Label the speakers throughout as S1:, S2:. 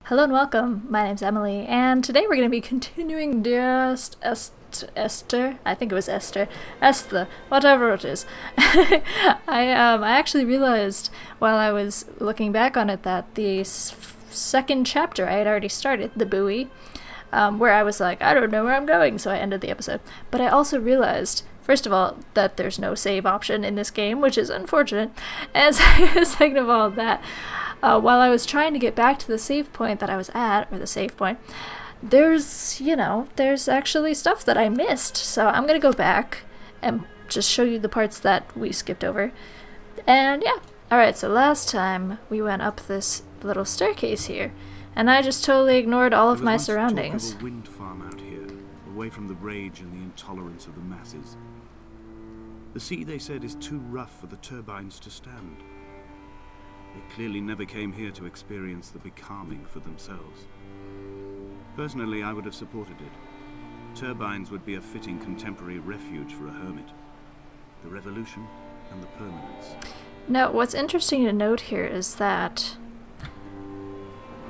S1: Hello and welcome. My name's Emily, and today we're going to be continuing Dear Esther. I think it was Esther. Esther, whatever it is. I actually realized while I was looking back on it that the second chapter I had already started, the Buoy, where I was like, I don't know where I'm going, so I ended the episode. But I also realized, first of all, that there's no save option in this game, which is unfortunate, and second of all, that while I was trying to get back to the save point that I was at, or the save point, there's actually stuff that I missed. So I'm gonna go back and just show you the parts that we skipped over. And yeah. Alright, so last time we went up this little staircase here, and I just totally ignored all of my surroundings.
S2: There was once talk of a wind farm out here, away from the rage and the intolerance of the masses. The sea, they said, is too rough for the turbines to stand. They clearly never came here to experience the becalming for themselves. Personally, I would have supported it. Turbines would be a fitting contemporary refuge for a hermit. The revolution and the permanence.
S1: Now, what's interesting to note here is that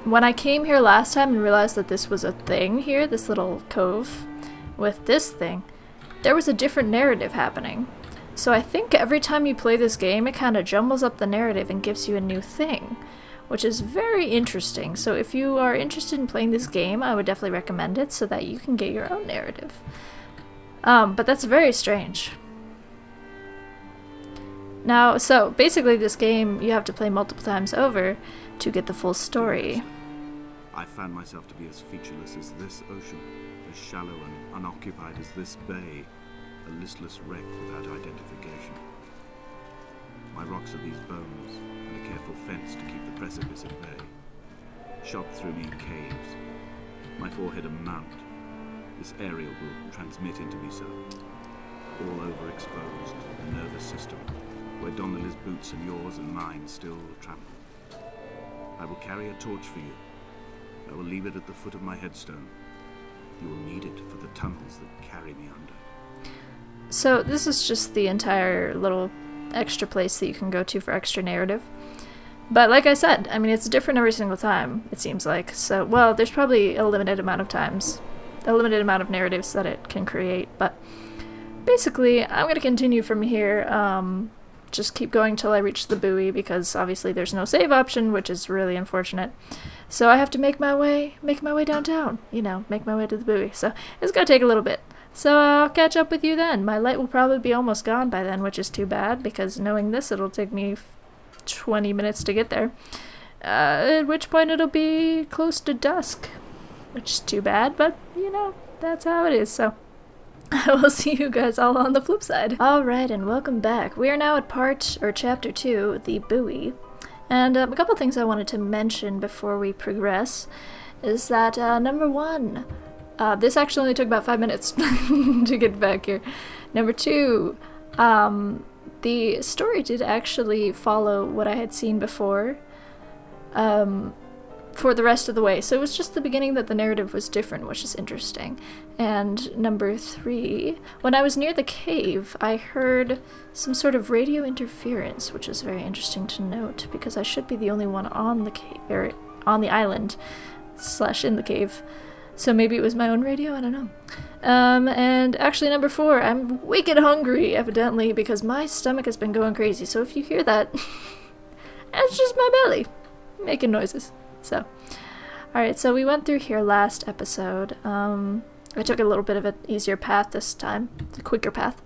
S1: when I came here last time and realized that this was a thing here, this little cove with this thing, there was a different narrative happening. So I think every time you play this game, it kind of jumbles up the narrative and gives you a new thing, which is very interesting. So if you are interested in playing this game, I would definitely recommend it so that you can get your own narrative. But that's very strange. Now, so basically this game you have to play multiple times over to get the full story.
S2: I found myself to be as featureless as this ocean, as shallow and unoccupied as this bay. A listless wreck without identification. My rocks are these bones, and a careful fence to keep the precipice at bay. Shot through me in caves. My forehead a mount. This aerial will transmit into me so. All overexposed, the nervous system, where Donnelly's boots and yours and mine still trample. I will carry a torch for you. I will leave it at the foot of my headstone. You will need it for the tunnels that carry me under.
S1: So this is just the entire little extra place that you can go to for extra narrative. But like I said, I mean, it's different every single time, it seems like. So, well, there's probably a limited amount of times, a limited amount of narratives that it can create. But basically, I'm going to continue from here. Just keep going till I reach the buoy, because obviously there's no save option, which is really unfortunate. So I have to make my way downtown, you know, make my way to the buoy. So it's going to take a little bit. So I'll catch up with you then. My light will probably be almost gone by then, which is too bad, because knowing this, it'll take me 20 minutes to get there. At which point it'll be close to dusk, which is too bad, but, you know, that's how it is, so I will see you guys all on the flip side. Alright, and welcome back. We are now at chapter 2, the buoy. And a couple things I wanted to mention before we progress is that, number one, this actually only took about 5 minutes to get back here. Number two, the story did actually follow what I had seen before for the rest of the way. So it was just the beginning that the narrative was different, which is interesting. And number three, when I was near the cave, I heard some sort of radio interference, which is very interesting to note, because I should be the only one on the cave, or on the island / in the cave. So maybe it was my own radio, I don't know. And actually number four, I'm wicked hungry, evidently, because my stomach has been going crazy. So if you hear that, that's just my belly making noises. So, alright, so we went through here last episode. I took a little bit of an easier path this time, a quicker path.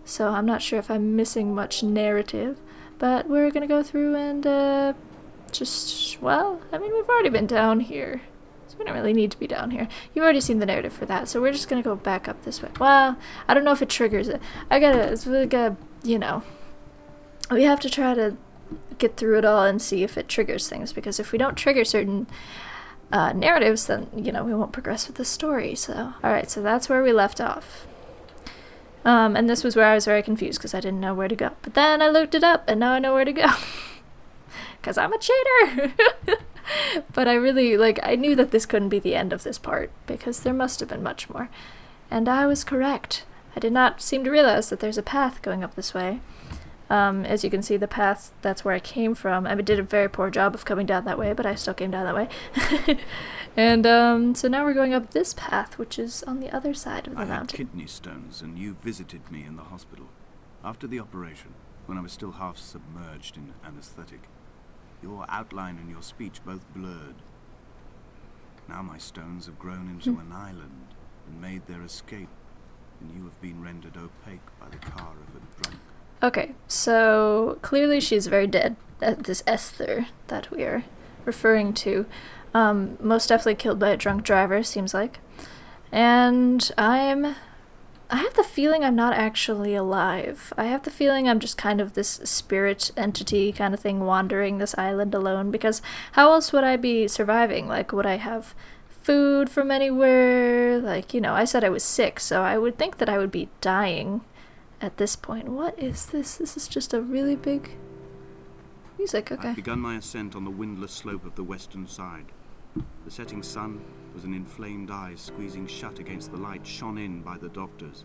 S1: So I'm not sure if I'm missing much narrative, but we're gonna go through and well, I mean, we've already been down here. So we don't really need to be down here. You've already seen the narrative for that, so we're just gonna go back up this way. Well, I don't know if it triggers it. It's like a, you know, we have to try to get through it all and see if it triggers things, because if we don't trigger certain narratives, then, you know, we won't progress with the story. So, alright, so that's where we left off. And this was where I was very confused, because I didn't know where to go. But then I looked it up, and now I know where to go. Because I'm a cheater! But I really, I knew that this couldn't be the end of this part, because there must have been much more. And I was correct. I did not seem to realize that there's a path going up this way. As you can see, the path, that's where I came from. I did a very poor job of coming down that way, but I still came down that way. And so now we're going up this path, which is on the other side of the mountain.
S2: I had kidney stones, and you visited me in the hospital. After the operation, when I was still half submerged in anesthetic, your outline and your speech both blurred. Now my stones have grown into an island and made their escape, and you have been rendered opaque by the car of a drunk.
S1: Okay, so clearly she's very dead. This Esther that we are referring to. Most definitely killed by a drunk driver, seems like. And I have the feeling I'm not actually alive. I have the feeling I'm just kind of this spirit entity kind of thing wandering this island alone, because how else would I be surviving? Like, would I have food from anywhere? Like, you know, I said I was sick, so I would think that I would be dying at this point. What is this? This is just a really big music, okay.
S2: I've begun my ascent on the windless slope of the western side. The setting sun was an inflamed eye squeezing shut against the light shone in by the doctors.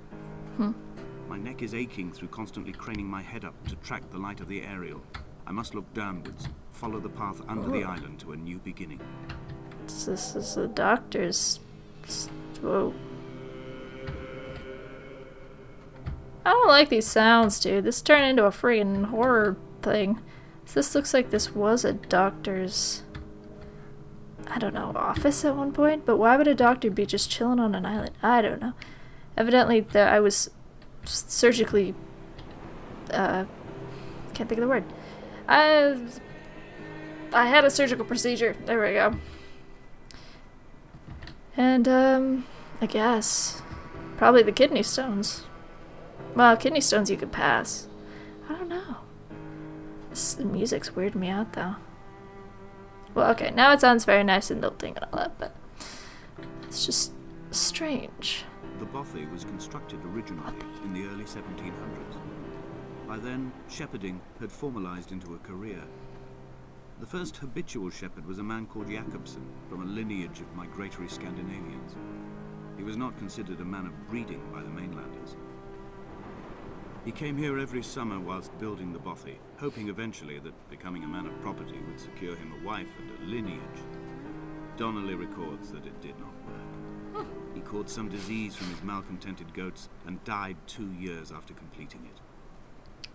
S2: My neck is aching through constantly craning my head up to track the light of the aerial. I must look downwards, follow the path under the island to a new beginning.
S1: This is the doctor's... Whoa. I don't like these sounds, dude. This turned into a freaking horror thing. This looks like this was a doctor's, I don't know, office at one point? But why would a doctor be just chilling on an island? I don't know. Evidently, I was surgically... can't think of the word. I had a surgical procedure. There we go. And, I guess... probably the kidney stones. Well, kidney stones you could pass. I don't know. The music's weirding me out, though. Well, okay, now it sounds very nice and lilting and all that, but it's just strange.
S2: The bothy was constructed originally in the early 1700s. By then, shepherding had formalized into a career. The first habitual shepherd was a man called Jacobsen, from a lineage of migratory Scandinavians. He was not considered a man of breeding by the mainlanders. He came here every summer whilst building the bothy, hoping eventually that becoming a man of property would secure him a wife and a lineage. Donnelly records that it did not work. He caught some disease from his malcontented goats and died 2 years after completing it.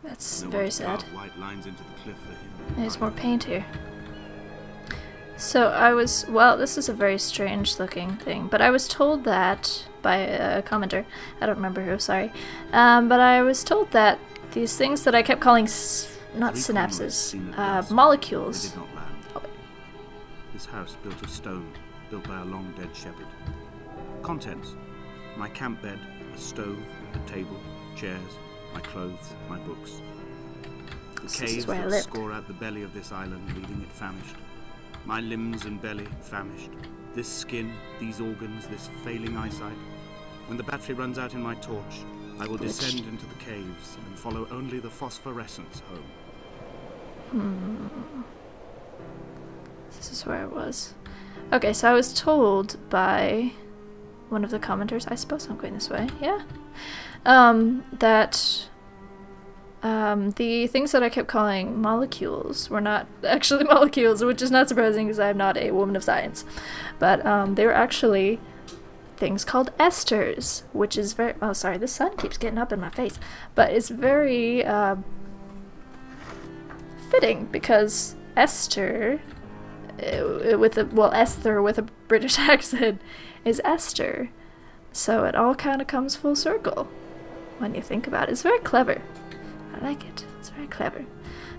S1: That's very sad.
S2: White lines into the cliff for him.
S1: There's more paint here. So I was, well, this is a very strange looking thing, but I was told that by a commenter, I don't remember who, sorry, but I was told that these things that I kept calling, not synapses, molecules.
S2: Did not land.
S1: Oh.
S2: This house built of stone, built by a long dead shepherd. Contents: my camp bed, a stove, a table, chairs, my clothes, my books. The caves that score out the belly of this island, leaving it famished. My limbs and belly famished. This skin, these organs, this failing eyesight. When the battery runs out in my torch, I will descend into the caves and follow only the phosphorescence home.
S1: This is where I was. Okay, so I was told by one of the commenters, I suppose I'm going this way, yeah? That the things that I kept calling molecules were not actually molecules, which is not surprising because I'm not a woman of science. But they were actually things called esters, which is very... oh, sorry, the sun keeps getting up in my face. But it's very fitting because Esther, with a... well, Esther with a British accent is Esther. So it all kind of comes full circle when you think about it. It's very clever. I like it. It's very clever.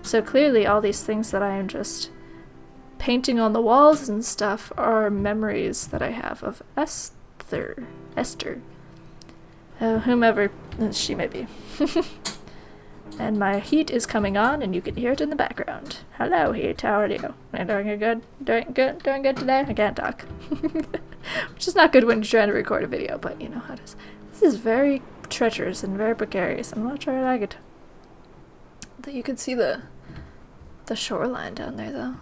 S1: So clearly all these things that I am just painting on the walls and stuff are memories that I have of Esther. Whomever she may be. And my heat is coming on and you can hear it in the background. Hello heat, how are you? Am I doing good? Doing good today? I can't talk. Which is not good when you're trying to record a video, but you know how it is. This is very treacherous and very precarious. I'm not sure I like it. You can see the shoreline down there, though.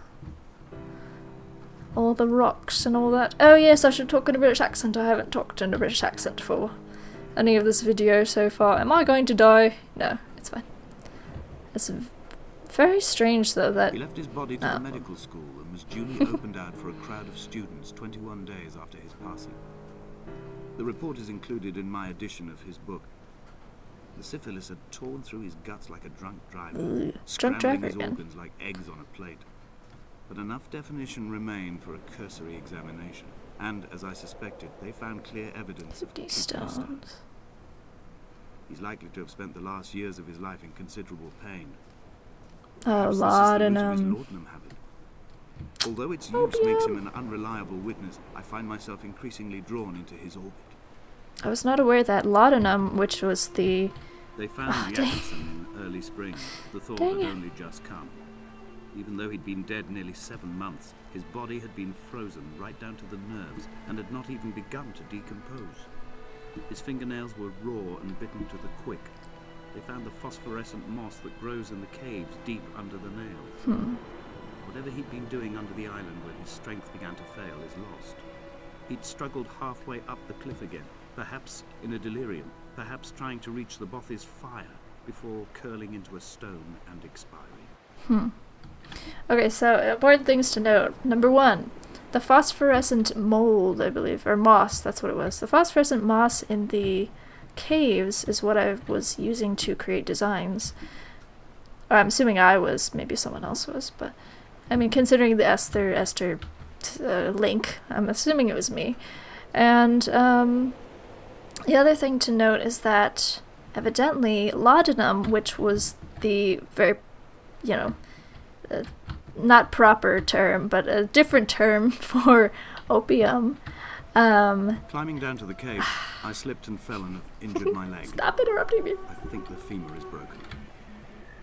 S1: All the rocks and all that. Oh yes, I should talk in a British accent. I haven't talked in a British accent for any of this video so far. Am I going to die? No, it's fine. It's very strange, though, that...
S2: He left his body to the medical school and was duly opened out for a crowd of students 21 days after his passing. The report is included in my edition of his book. The syphilis had torn through his guts like a drunk driver, scrambling his organs like eggs on a plate. But enough definition remained for a cursory examination, and, as I suspected, they found clear evidence of kidney stones. He's likely to have spent the last years of his life in considerable pain.
S1: Laudanum.
S2: Although its use makes him an unreliable witness, I find myself increasingly drawn into his orbit.
S1: I was not aware that laudanum, which was the...
S2: They found the Atkinson in early spring. The thaw had only just come. Even though he'd been dead nearly 7 months, his body had been frozen right down to the nerves and had not even begun to decompose. His fingernails were raw and bitten to the quick. They found the phosphorescent moss that grows in the caves deep under the nails. Whatever he'd been doing under the island when his strength began to fail is lost. He'd struggled halfway up the cliff again, perhaps in a delirium, perhaps trying to reach the Bothy's fire before curling into a stone and expiring.
S1: Okay, so important things to note. Number 1, the phosphorescent mold, I believe, or moss, that's what it was. The phosphorescent moss in the caves is what I was using to create designs. I'm assuming I was, maybe someone else was, but I mean, considering the Esther link, I'm assuming it was me. And the other thing to note is that evidently laudanum, which was the very, not proper term, but a different term for opium.
S2: Climbing down to the cave, I slipped and fell and have injured my leg.
S1: Stop interrupting me.
S2: I think the femur is broken.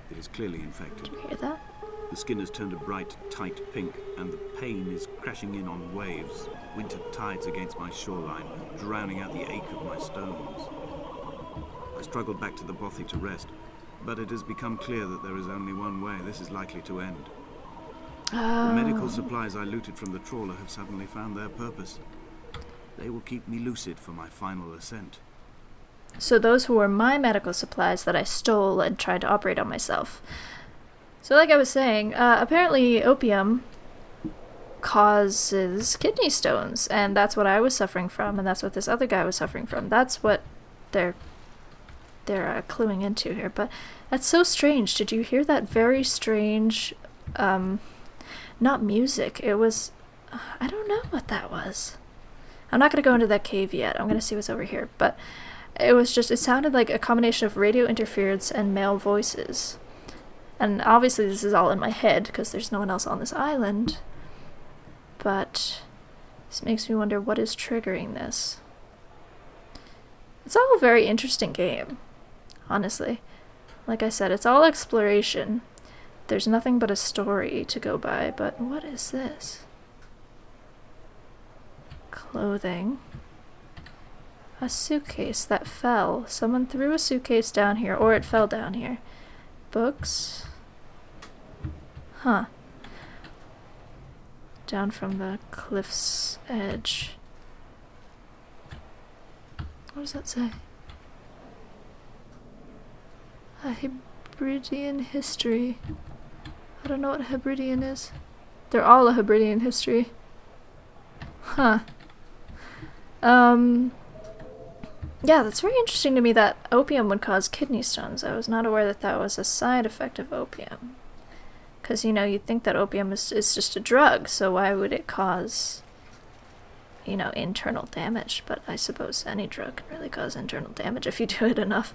S2: It is clearly infected.
S1: Did you hear that?
S2: The skin has turned a bright, tight pink, and the pain is crashing in on waves, winter tides against my shoreline, drowning out the ache of my stones. I struggled back to the bothy to rest, but it has become clear that there is only one way this is likely to end. The medical supplies I looted from the trawler have suddenly found their purpose. They will keep me lucid for my final ascent.
S1: So those were my medical supplies that I stole and tried to operate on myself. So like I was saying, apparently opium causes kidney stones, and that's what I was suffering from, and that's what this other guy was suffering from. That's what they're cluing into here. But that's so strange. Did you hear that very strange, not music, it was, I don't know what that was. I'm not going to go into that cave yet. I'm going to see what's over here. But it was just, it sounded like a combination of radio interference and male voices. And obviously this is all in my head because there's no one else on this island. But this makes me wonder what is triggering this. It's all a very interesting game, honestly. Like I said, it's all exploration. There's nothing but a story to go by, but what is this? Clothing. A suitcase that fell. Someone threw a suitcase down here, or it fell down here. Books. Huh. Down from the cliff's edge. What does that say? A Hebridean history. I don't know what a Hebridean is. They're all a Hebridean history. Huh. Yeah, that's very interesting to me that opium would cause kidney stones. I was not aware that that was a side effect of opium. Because, you'd think that opium is just a drug, so why would it cause, internal damage? But I suppose any drug can really cause internal damage if you do it enough.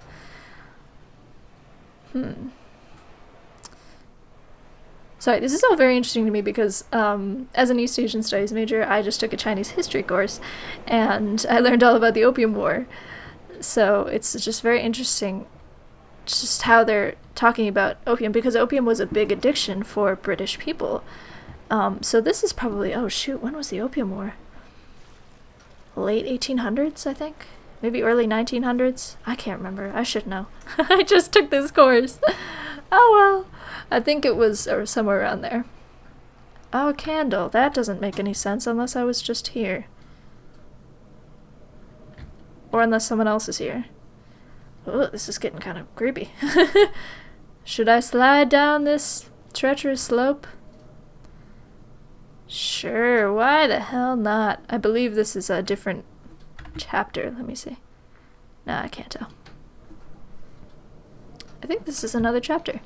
S1: Sorry, this is all very interesting to me because as an East Asian Studies major, I just took a Chinese history course, and I learned all about the Opium War. So it's just very interesting just how they're talking about opium, because opium was a big addiction for British people. So this is probably, oh shoot, when was the Opium War? Late 1800s, I think? Maybe early 1900s? I can't remember. I should know. I just took this course. Oh well. I think it was somewhere around there. Oh, a candle. That doesn't make any sense unless I was just here. Or unless someone else is here. Oh, this is getting kind of creepy. Should I slide down this treacherous slope? Sure, why the hell not? I believe this is a different chapter. Let me see. No, I can't tell. I think this is another chapter.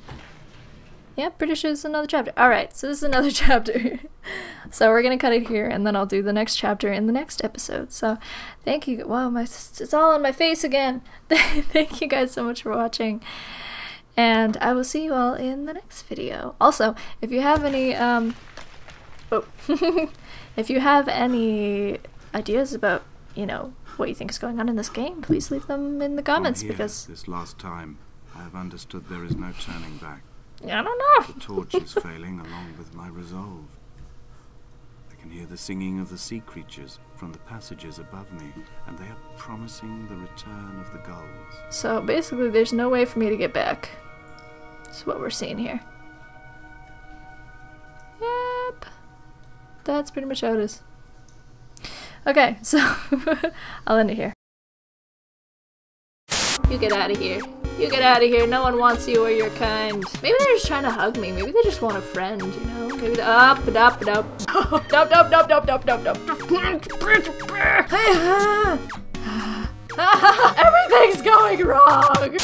S1: Yeah, pretty sure it's another chapter. Alright, so this is another chapter. So we're gonna cut it here, and then I'll do the next chapter in the next episode. So thank you. Wow, it's all on my face again. Thank you guys so much for watching. And I will see you all in the next video. Also, if you have any, if you have any ideas about, you know, what you think is going on in this game, please leave them in the comments, because
S2: this last time I have understood there is no turning back.
S1: I don't know.
S2: The torch is failing along with my resolve. I can hear the singing of the sea creatures from the passages above me, and they are promising the return of the gulls.
S1: So basically there's no way for me to get back. That's what we're seeing here. Yep. That's pretty much how it is. Okay, so I'll end it here. You get out of here. You get out of here. No one wants you or your kind. Maybe they're just trying to hug me. Maybe they just want a friend, you know? Maybe they're up. Everything's going wrong.